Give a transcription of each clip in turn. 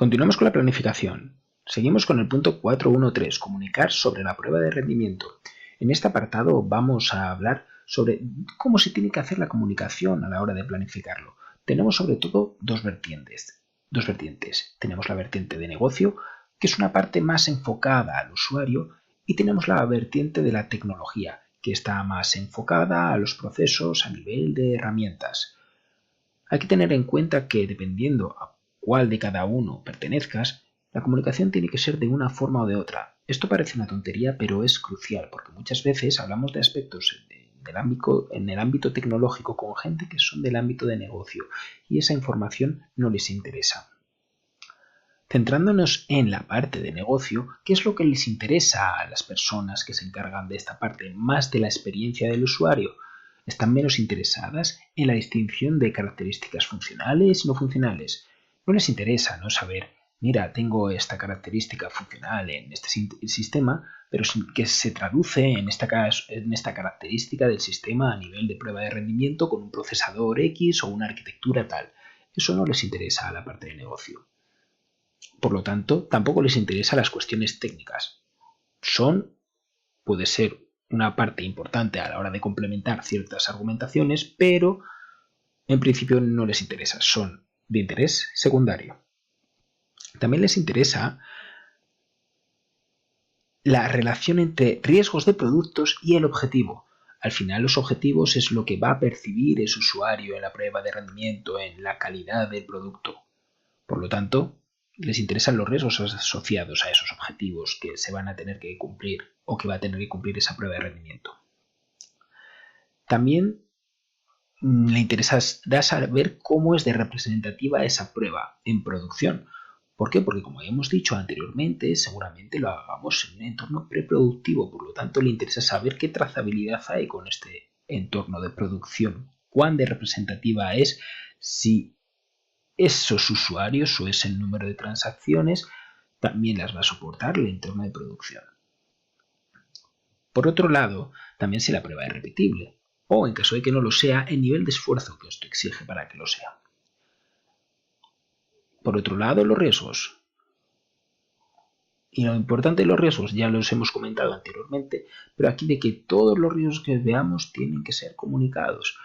Continuamos con la planificación. Seguimos con el punto 4.1.3, comunicar sobre la prueba de rendimiento. En este apartado vamos a hablar sobre cómo se tiene que hacer la comunicación a la hora de planificarlo. Tenemos sobre todo dos vertientes. Tenemos la vertiente de negocio, que es una parte más enfocada al usuario, y tenemos la vertiente de la tecnología, que está más enfocada a los procesos a nivel de herramientas. Hay que tener en cuenta que dependiendo a cuál de cada uno pertenezcas, la comunicación tiene que ser de una forma o de otra. Esto parece una tontería, pero es crucial, porque muchas veces hablamos de aspectos en el ámbito tecnológico con gente que son del ámbito de negocio y esa información no les interesa. Centrándonos en la parte de negocio, ¿qué es lo que les interesa a las personas que se encargan de esta parte más de la experiencia del usuario? Están menos interesadas en la distinción de características funcionales y no funcionales. No les interesa no saber, mira, tengo esta característica funcional en este sistema, pero que se traduce en esta característica del sistema a nivel de prueba de rendimiento con un procesador X o una arquitectura tal. Eso no les interesa a la parte de negocio. Por lo tanto, tampoco les interesan las cuestiones técnicas. Puede ser una parte importante a la hora de complementar ciertas argumentaciones, pero en principio no les interesa, son de interés secundario. También les interesa la relación entre riesgos de productos y el objetivo. Al final los objetivos es lo que va a percibir ese usuario en la prueba de rendimiento, en la calidad del producto. Por lo tanto, les interesan los riesgos asociados a esos objetivos que se van a tener que cumplir o que va a tener que cumplir esa prueba de rendimiento. También le interesará saber cómo es de representativa esa prueba en producción. ¿Por qué? Porque como hemos dicho anteriormente, seguramente lo hagamos en un entorno preproductivo, por lo tanto le interesa saber qué trazabilidad hay con este entorno de producción, cuán de representativa es, si esos usuarios o ese número de transacciones también las va a soportar el entorno de producción. Por otro lado, también si la prueba es repetible, o en caso de que no lo sea, el nivel de esfuerzo que esto exige para que lo sea. Por otro lado, los riesgos. Y lo importante de los riesgos ya los hemos comentado anteriormente, pero aquí de que todos los riesgos que veamos tienen que ser comunicados,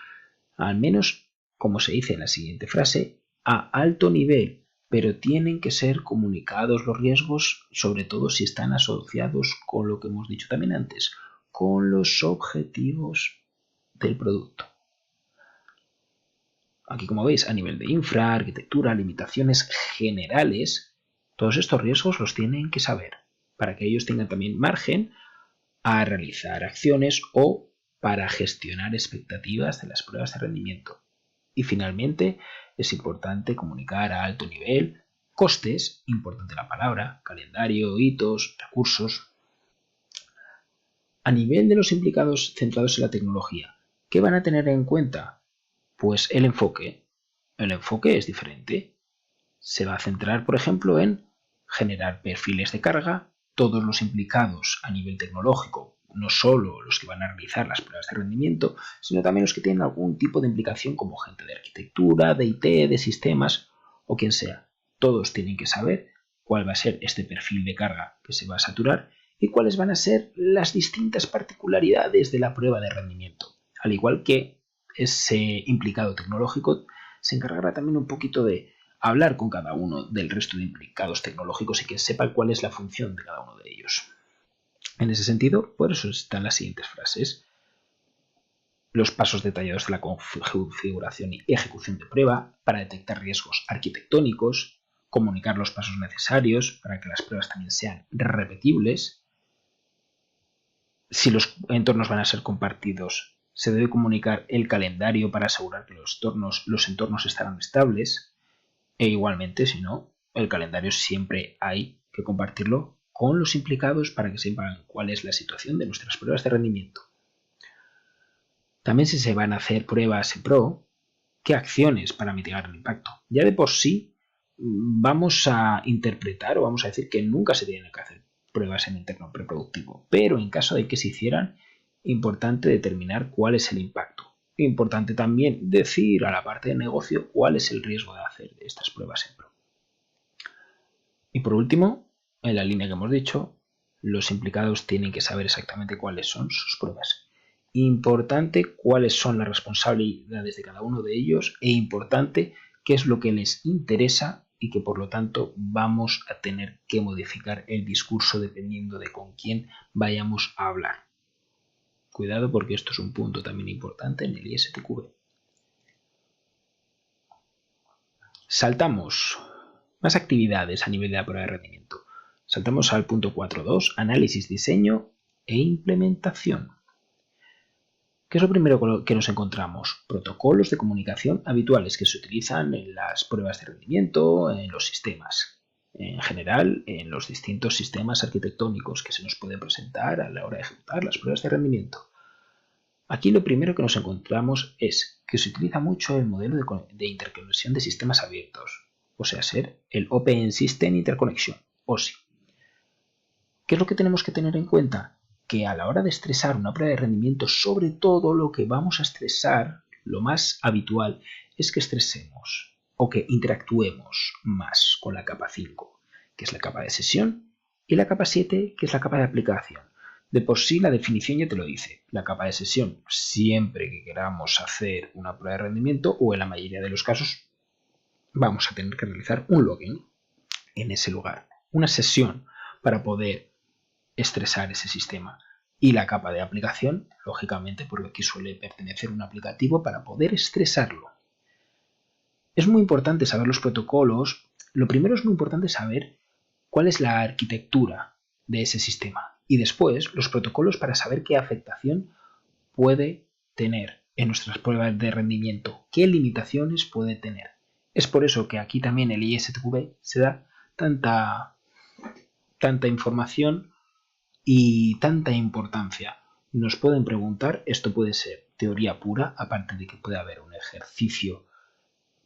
al menos, como se dice en la siguiente frase, a alto nivel, pero tienen que ser comunicados los riesgos, sobre todo si están asociados con lo que hemos dicho también antes, con los objetivos del producto. Aquí, como veis, a nivel de infra, arquitectura, limitaciones generales, todos estos riesgos los tienen que saber para que ellos tengan también margen a realizar acciones o para gestionar expectativas de las pruebas de rendimiento. Y finalmente, es importante comunicar a alto nivel costes, importante la palabra, calendario, hitos, recursos. A nivel de los implicados centrados en la tecnología, ¿qué van a tener en cuenta? Pues el enfoque. El enfoque es diferente. Se va a centrar, por ejemplo, en generar perfiles de carga. Todos los implicados a nivel tecnológico, no solo los que van a realizar las pruebas de rendimiento, sino también los que tienen algún tipo de implicación como gente de arquitectura, de IT, de sistemas o quien sea. Todos tienen que saber cuál va a ser este perfil de carga que se va a saturar y cuáles van a ser las distintas particularidades de la prueba de rendimiento. Al igual que ese implicado tecnológico se encargará también un poquito de hablar con cada uno del resto de implicados tecnológicos y que sepa cuál es la función de cada uno de ellos. En ese sentido, por eso están las siguientes frases. Los pasos detallados de la configuración y ejecución de prueba para detectar riesgos arquitectónicos, comunicar los pasos necesarios para que las pruebas también sean repetibles. Si los entornos van a ser compartidos, se debe comunicar el calendario para asegurar que los entornos estarán estables. E igualmente, si no, el calendario siempre hay que compartirlo con los implicados para que sepan cuál es la situación de nuestras pruebas de rendimiento. También si se van a hacer pruebas en pro, ¿qué acciones para mitigar el impacto? Ya de por sí vamos a interpretar o vamos a decir que nunca se tienen que hacer pruebas en entorno preproductivo, pero en caso de que se hicieran, importante determinar cuál es el impacto. Importante también decir a la parte de negocio cuál es el riesgo de hacer estas pruebas en pro. Y por último, en la línea que hemos dicho, los implicados tienen que saber exactamente cuáles son sus pruebas. Importante cuáles son las responsabilidades de cada uno de ellos e importante qué es lo que les interesa y que por lo tanto vamos a tener que modificar el discurso dependiendo de con quién vayamos a hablar. Cuidado porque esto es un punto también importante en el ISTQB. Saltamos más actividades a nivel de la prueba de rendimiento. Saltamos al punto 4.2, análisis, diseño e implementación. ¿Qué es lo primero que nos encontramos? Protocolos de comunicación habituales que se utilizan en las pruebas de rendimiento, en los sistemas. En general, en los distintos sistemas arquitectónicos que se nos pueden presentar a la hora de ejecutar las pruebas de rendimiento. Aquí lo primero que nos encontramos es que se utiliza mucho el modelo de interconexión de sistemas abiertos, o sea, ser el Open System Interconnection, OSI. ¿Qué es lo que tenemos que tener en cuenta? Que a la hora de estresar una prueba de rendimiento, sobre todo lo que vamos a estresar, lo más habitual es que estresemos o que interactuemos más con la capa 5, que es la capa de sesión, y la capa 7, que es la capa de aplicación. De por sí la definición ya te lo dice. La capa de sesión, siempre que queramos hacer una prueba de rendimiento, o en la mayoría de los casos, vamos a tener que realizar un login en ese lugar, una sesión para poder estresar ese sistema. Y la capa de aplicación, lógicamente, porque aquí suele pertenecer un aplicativo para poder estresarlo. Es muy importante saber los protocolos. Lo primero es muy importante saber cuál es la arquitectura de ese sistema. Y después, los protocolos para saber qué afectación puede tener en nuestras pruebas de rendimiento, qué limitaciones puede tener. Es por eso que aquí también el ISTQB se da tanta información y tanta importancia. Nos pueden preguntar, esto puede ser teoría pura, aparte de que puede haber un ejercicio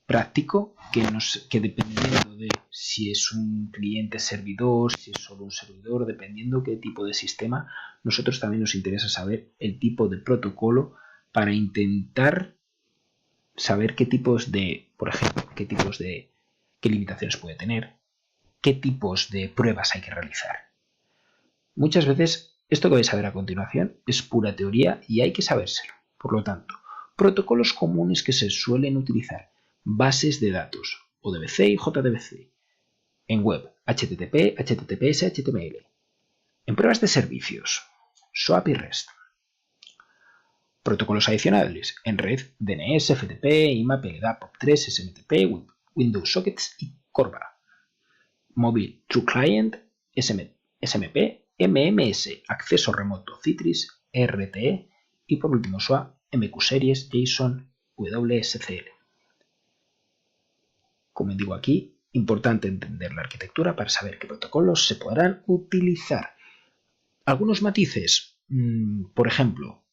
práctico que dependiendo de si es un cliente servidor, si es solo un servidor, dependiendo qué tipo de sistema, nosotros también nos interesa saber el tipo de protocolo para intentar saber qué tipos de, por ejemplo, qué limitaciones puede tener, qué tipos de pruebas hay que realizar. Muchas veces esto que vais a ver a continuación es pura teoría y hay que sabérselo. Por lo tanto, protocolos comunes que se suelen utilizar, bases de datos, ODBC y JDBC, en web, HTTP, HTTPS, HTML, en pruebas de servicios, SOAP y REST, protocolos adicionales, en red, DNS, FTP, IMAP, LDAP, POP3, SMTP, Windows Sockets y Corba, móvil, TrueClient, SMP, MMS, acceso remoto, Citrix, RTE y por último SOA, MQSeries, JSON, WSCL. Como digo aquí, importante entender la arquitectura para saber qué protocolos se podrán utilizar. Algunos matices, por ejemplo,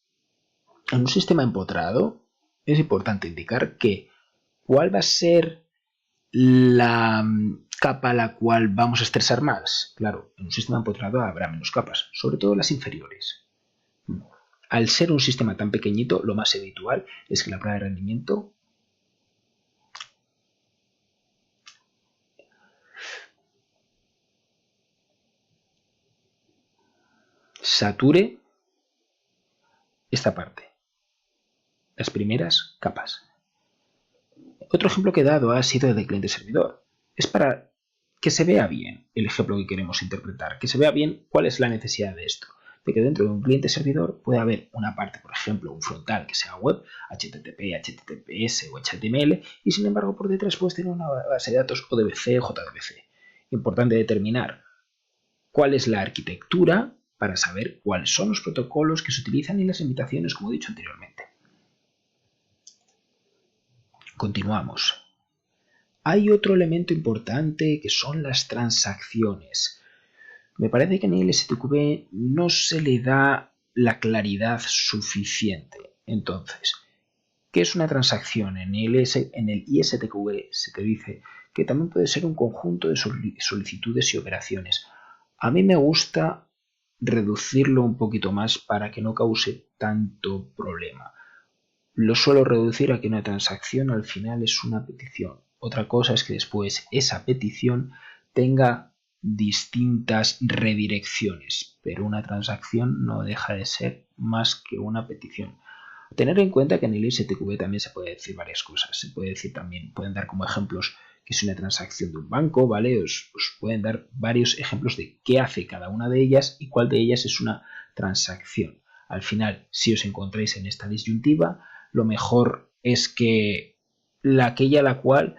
en un sistema empotrado es importante indicar que cuál va a ser la capa a la cual vamos a estresar más. Claro, en un sistema empotrado habrá menos capas, sobre todo las inferiores. Al ser un sistema tan pequeñito, lo más habitual es que la prueba de rendimiento sature esta parte, las primeras capas. Otro ejemplo que he dado ha sido el de cliente-servidor. Es para que se vea bien el ejemplo que queremos interpretar, que se vea bien cuál es la necesidad de esto. De que dentro de un cliente-servidor puede haber una parte, por ejemplo, un frontal que sea web, HTTP, HTTPS o HTML, y sin embargo por detrás puedes tener una base de datos ODBC o JDBC. Importante determinar cuál es la arquitectura para saber cuáles son los protocolos que se utilizan y las limitaciones, como he dicho anteriormente. Continuamos. Hay otro elemento importante que son las transacciones. Me parece que en el STQB no se le da la claridad suficiente. Entonces, ¿qué es una transacción? En el ISTQB se te dice que también puede ser un conjunto de solicitudes y operaciones. A mí me gusta reducirlo un poquito más para que no cause tanto problema. Lo suelo reducir a que una transacción al final es una petición. Otra cosa es que después esa petición tenga distintas redirecciones, pero una transacción no deja de ser más que una petición. Tener en cuenta que en el ISTQB también se puede decir varias cosas. Se puede decir también, pueden dar como ejemplos que es una transacción de un banco, ¿vale? Os pueden dar varios ejemplos de qué hace cada una de ellas y cuál de ellas es una transacción. Al final, si os encontráis en esta disyuntiva, lo mejor es que aquella la cual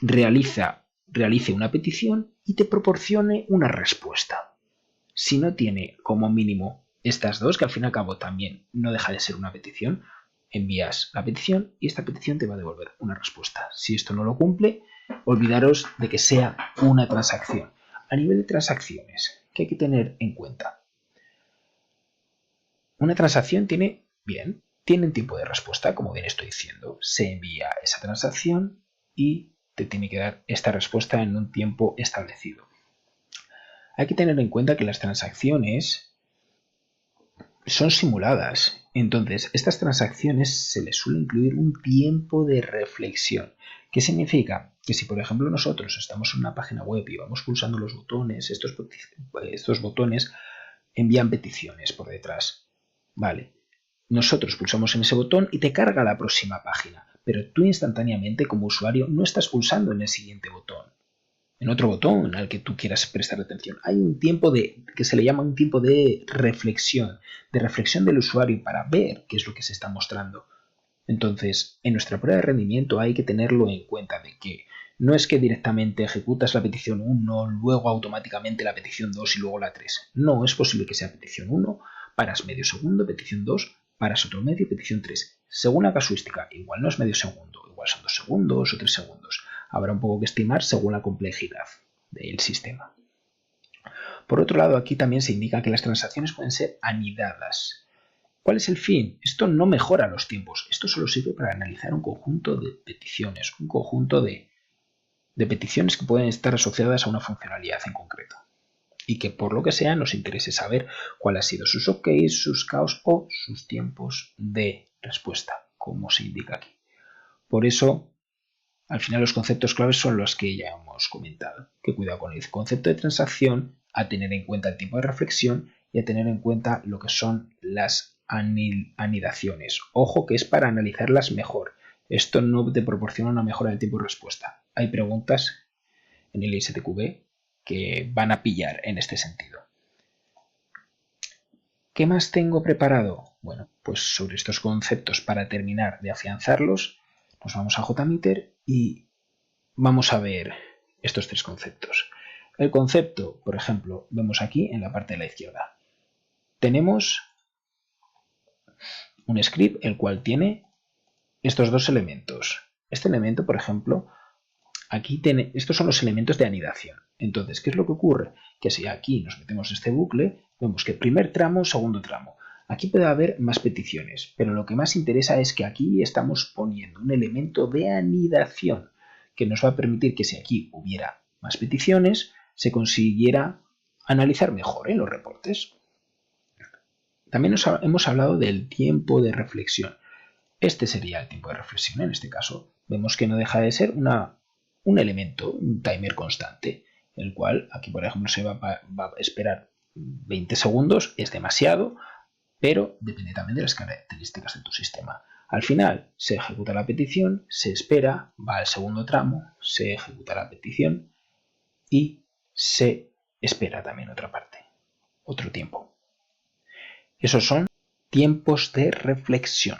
realice una petición y te proporcione una respuesta. Si no tiene como mínimo estas dos, que al fin y al cabo también no deja de ser una petición, envías la petición y esta petición te va a devolver una respuesta. Si esto no lo cumple, olvidaros de que sea una transacción. A nivel de transacciones, ¿qué hay que tener en cuenta? Una transacción tiene un tiempo de respuesta, como bien estoy diciendo. Se envía esa transacción y te tiene que dar esta respuesta en un tiempo establecido. Hay que tener en cuenta que las transacciones son simuladas. Entonces, estas transacciones se les suele incluir un tiempo de reflexión. ¿Qué significa? Que si, por ejemplo, nosotros estamos en una página web y vamos pulsando los botones, estos botones envían peticiones por detrás. Vale. Nosotros pulsamos en ese botón y te carga la próxima página, pero tú instantáneamente como usuario no estás pulsando en el siguiente botón, en otro botón al que tú quieras prestar atención. Hay un tiempo que se le llama un tiempo de reflexión del usuario para ver qué es lo que se está mostrando. Entonces, en nuestra prueba de rendimiento hay que tenerlo en cuenta de que no es que directamente ejecutas la petición 1, luego automáticamente la petición 2 y luego la 3. No, es posible que sea petición 1, paras medio segundo, petición 2, paras otro medio, petición 3. Según la casuística, igual no es medio segundo, igual son 2 segundos o 3 segundos. Habrá un poco que estimar según la complejidad del sistema. Por otro lado, aquí también se indica que las transacciones pueden ser anidadas. ¿Cuál es el fin? Esto no mejora los tiempos. Esto solo sirve para analizar un conjunto de peticiones, un conjunto de peticiones que pueden estar asociadas a una funcionalidad en concreto. Y que por lo que sea nos interese saber cuál ha sido sus OKs, sus caos o sus tiempos de respuesta, como se indica aquí. Por eso, al final los conceptos claves son los que ya hemos comentado. Que cuidado con el concepto de transacción, a tener en cuenta el tiempo de reflexión y a tener en cuenta lo que son las anidaciones. Ojo que es para analizarlas mejor. Esto no te proporciona una mejora del tiempo de respuesta. Hay preguntas en el ISTQB que van a pillar en este sentido. ¿Qué más tengo preparado? Bueno, pues sobre estos conceptos, para terminar de afianzarlos, nos vamos a JMeter y vamos a ver estos tres conceptos. El concepto, por ejemplo, vemos aquí en la parte de la izquierda. Tenemos un script el cual tiene estos dos elementos. Este elemento, por ejemplo, estos son los elementos de anidación. Entonces, ¿qué es lo que ocurre? Que si aquí nos metemos en este bucle, vemos que primer tramo, segundo tramo. Aquí puede haber más peticiones, pero lo que más interesa es que aquí estamos poniendo un elemento de anidación que nos va a permitir que si aquí hubiera más peticiones, se consiguiera analizar mejor los reportes. También hemos hablado del tiempo de reflexión. Este sería el tiempo de reflexión en este caso. Vemos que no deja de ser un elemento, un timer constante, el cual aquí por ejemplo se va a esperar 20 segundos, es demasiado, pero depende también de las características de tu sistema. Al final se ejecuta la petición, se espera, va al segundo tramo, se ejecuta la petición y se espera también otra parte, otro tiempo. Esos son tiempos de reflexión.